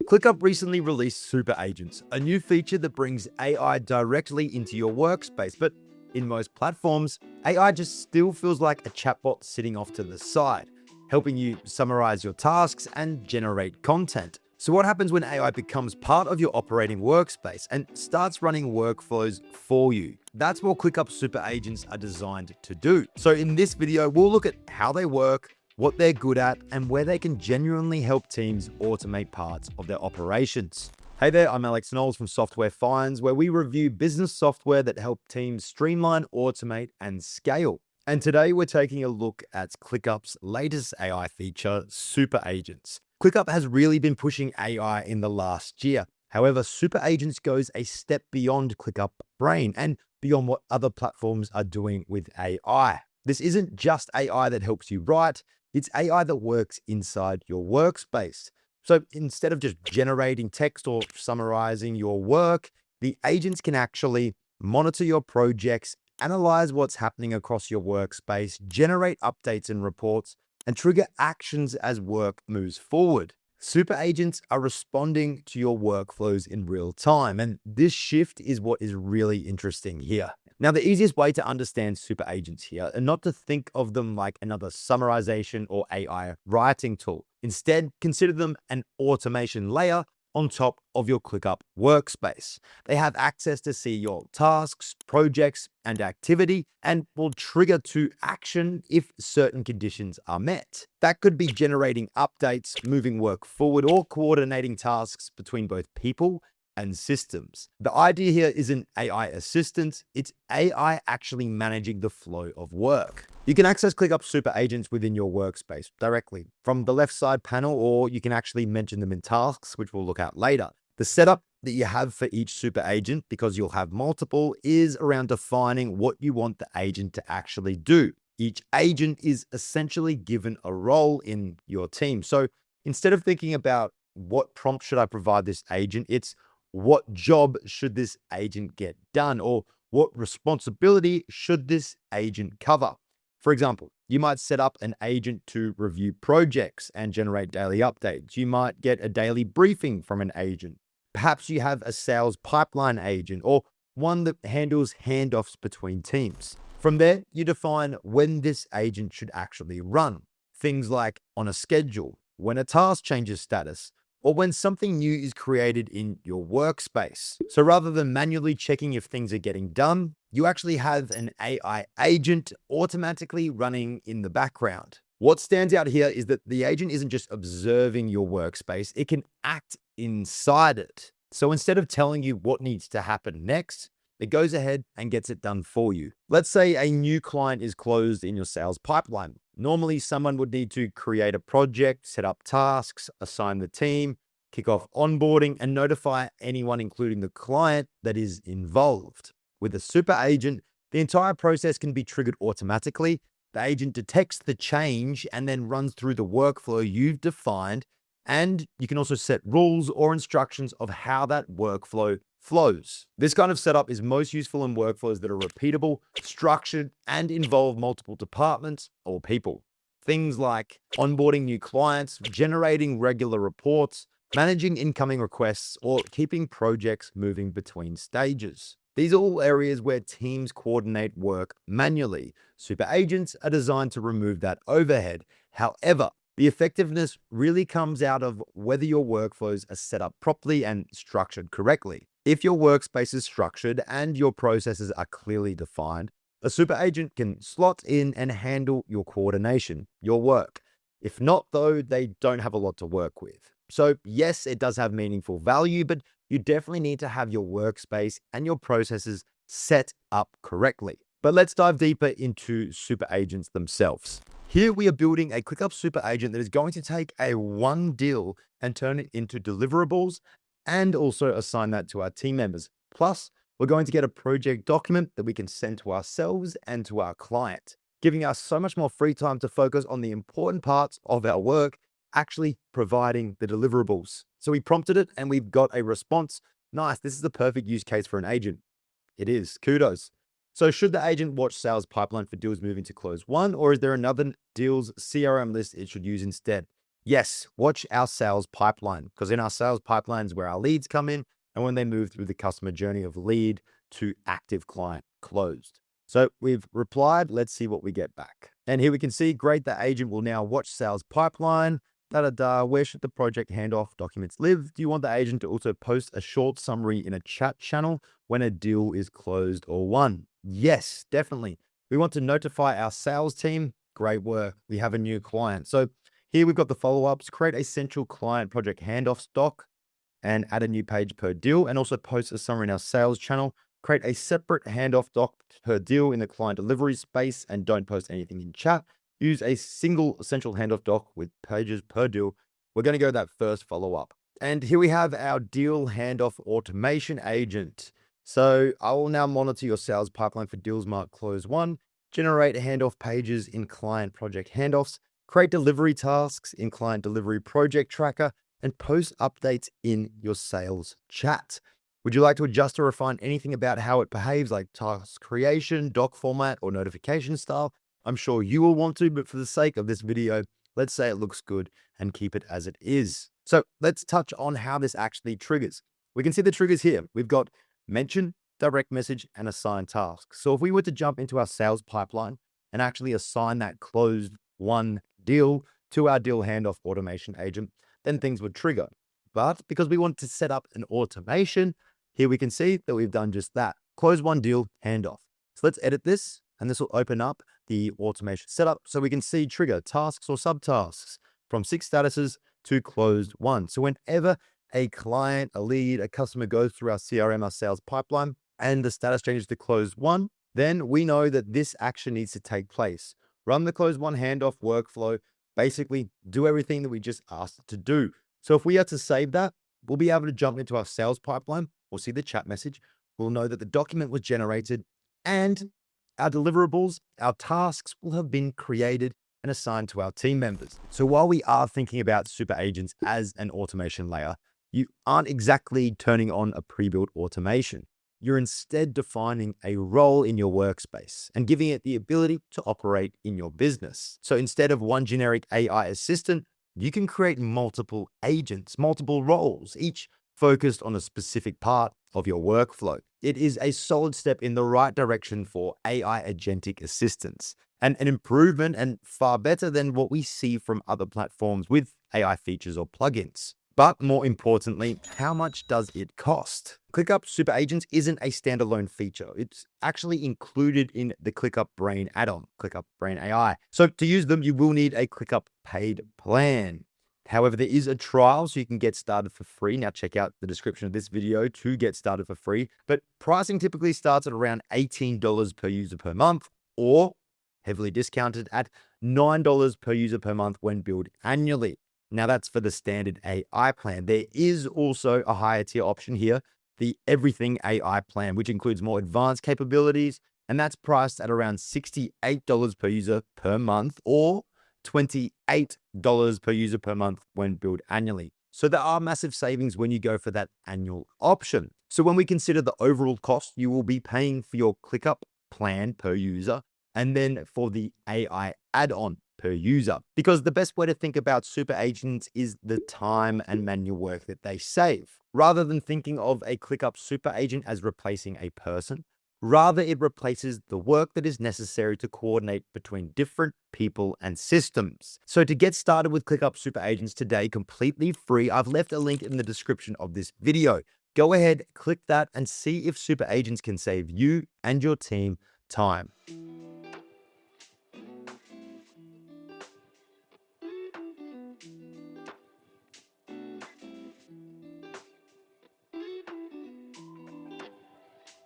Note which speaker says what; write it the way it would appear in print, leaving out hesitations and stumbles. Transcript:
Speaker 1: ClickUp recently released Super Agents, a new feature that brings AI directly into your workspace. But in most platforms, AI just still feels like a chatbot sitting off to the side, helping you summarize your tasks and generate content. So what happens when AI becomes part of your operating workspace and starts running workflows for you? That's what ClickUp Super Agents are designed to do. So in this video, we'll look at how they work, what they're good at, and where they can genuinely help teams automate parts of their operations. Hey there, I'm AlexNoles from Software Finds, where we review business software that help teams streamline, automate, and scale. And today we're taking a look at ClickUp's latest AI feature, Super Agents. ClickUp has really been pushing AI in the last year. However, Super Agents goes a step beyond ClickUp Brain and beyond what other platforms are doing with AI. This isn't just AI that helps you write, it's AI that works inside your workspace. So instead of just generating text or summarizing your work, the agents can actually monitor your projects, analyze what's happening across your workspace, generate updates and reports, and trigger actions as work moves forward. Super agents are responding to your workflows in real time, and this shift is what is really interesting here. Now, the easiest way to understand super agents here and not to think of them like another summarization or AI writing tool. Instead, consider them an automation layer on top of your ClickUp workspace. They have access to see your tasks, projects, and activity, and will trigger to action if certain conditions are met. That could be generating updates, moving work forward, or coordinating tasks between both people and systems. The idea here isn't AI assistance, it's AI actually managing the flow of work. You can access ClickUp Super Agents within your workspace directly from the left side panel, or you can actually mention them in tasks, which we'll look at later. The setup that you have for each super agent, because you'll have multiple, is around defining what you want the agent to actually do. Each agent is essentially given a role in your team. So instead of thinking about what prompt should I provide this agent, it's what job should this agent get done, or what responsibility should this agent cover? For example, you might set up an agent to review projects and generate daily updates. You might get a daily briefing from an agent. Perhaps you have a sales pipeline agent or one that handles handoffs between teams. From there, you define when this agent should actually run. Things like on a schedule, when a task changes status, or when something new is created in your workspace. So rather than manually checking if things are getting done, you actually have an AI agent automatically running in the background. What stands out here is that the agent isn't just observing your workspace, it can act inside it. So instead of telling you what needs to happen next, it goes ahead and gets it done for you. Let's say a new client is closed in your sales pipeline. Normally, someone would need to create a project, set up tasks, assign the team, kick off onboarding, and notify anyone, including the client, that is involved. With a super agent, the entire process can be triggered automatically. The agent detects the change and then runs through the workflow you've defined. And you can also set rules or instructions of how that workflow flows. This kind of setup is most useful in workflows that are repeatable, structured, and involve multiple departments or people. Things like onboarding new clients, generating regular reports, managing incoming requests, or keeping projects moving between stages. These are all areas where teams coordinate work manually. Super agents are designed to remove that overhead. However, the effectiveness really comes out of whether your workflows are set up properly and structured correctly. If your workspace is structured and your processes are clearly defined, a super agent can slot in and handle your coordination, your work. If not, though, they don't have a lot to work with. So yes, it does have meaningful value, but you definitely need to have your workspace and your processes set up correctly. But let's dive deeper into super agents themselves. Here we are building a ClickUp super agent that is going to take a one deal and turn it into deliverables and also assign that to our team members. Plus, we're going to get a project document that we can send to ourselves and to our client, giving us so much more free time to focus on the important parts of our work, actually providing the deliverables. So we prompted it and we've got a response. Nice, this is the perfect use case for an agent. It is, kudos. So should the agent watch sales pipeline for deals moving to close one, or is there another deals CRM list it should use instead? Yes, watch our sales pipeline, because in our sales pipeline is where our leads come in and when they move through the customer journey of lead to active client closed. So we've replied, let's see what we get back. And here we can see, great, the agent will now watch sales pipeline, where should the project handoff documents live? Do you want the agent to also post a short summary in a chat channel when a deal is closed or won? Yes, definitely. We want to notify our sales team. Great work. We have a new client. So here we've got the follow-ups, create a central client project handoff doc and add a new page per deal, and also post a summary in our sales channel. Create a separate handoff doc per deal in the client delivery space and don't post anything in chat. Use a single essential handoff doc with pages per deal. We're going to go that first follow-up. And here we have our deal handoff automation agent. So I will now monitor your sales pipeline for deals marked close one, generate handoff pages in client project handoffs, create delivery tasks in client delivery project tracker, and post updates in your sales chat. Would you like to adjust or refine anything about how it behaves, like task creation, doc format, or notification style? I'm sure you will want to, but for the sake of this video, let's say it looks good and keep it as it is. So let's touch on how this actually triggers. We can see the triggers here. We've got mention, direct message, and assign task. So if we were to jump into our sales pipeline and actually assign that closed one deal to our deal handoff automation agent, then things would trigger. But because we want to set up an automation, here we can see that we've done just that. Close one deal, handoff. So let's edit this, and this will open up the automation setup so we can see trigger tasks or subtasks from 6 statuses to closed one. So whenever a client, a lead, a customer goes through our CRM, our sales pipeline, and the status changes to closed one, then we know that this action needs to take place. Run the closed one handoff workflow, basically do everything that we just asked it to do. So if we are to save that, we'll be able to jump into our sales pipeline. We'll see the chat message. We'll know that the document was generated and our deliverables, our tasks will have been created and assigned to our team members. So while we are thinking about super agents as an automation layer, you aren't exactly turning on a pre-built automation. You're instead defining a role in your workspace and giving it the ability to operate in your business. So instead of one generic AI assistant, you can create multiple agents, multiple roles, each focused on a specific part of your workflow. It is a solid step in the right direction for AI agentic assistants, and an improvement and far better than what we see from other platforms with AI features or plugins. But more importantly, how much does it cost? ClickUp SuperAgents isn't a standalone feature. It's actually included in the ClickUp Brain add-on, ClickUp Brain AI. So to use them, you will need a ClickUp paid plan. However, there is a trial, so you can get started for free. Now check out the description of this video to get started for free. But pricing typically starts at around $18 per user per month, or heavily discounted at $9 per user per month when billed annually. Now that's for the standard AI plan. There is also a higher tier option here, the Everything AI plan, which includes more advanced capabilities, and that's priced at around $68 per user per month, or $28 per user per month when billed annually. So there are massive savings when you go for that annual option. So when we consider the overall cost, you will be paying for your ClickUp plan per user, and then for the AI add-on per user. Because the best way to think about super agents is the time and manual work that they save. Rather than thinking of a ClickUp super agent as replacing a person, rather it replaces the work that is necessary to coordinate between different people and systems. So to get started with ClickUp super agents today, completely free, I've left a link in the description of this video. Go ahead, click that and see if super agents can save you and your team time.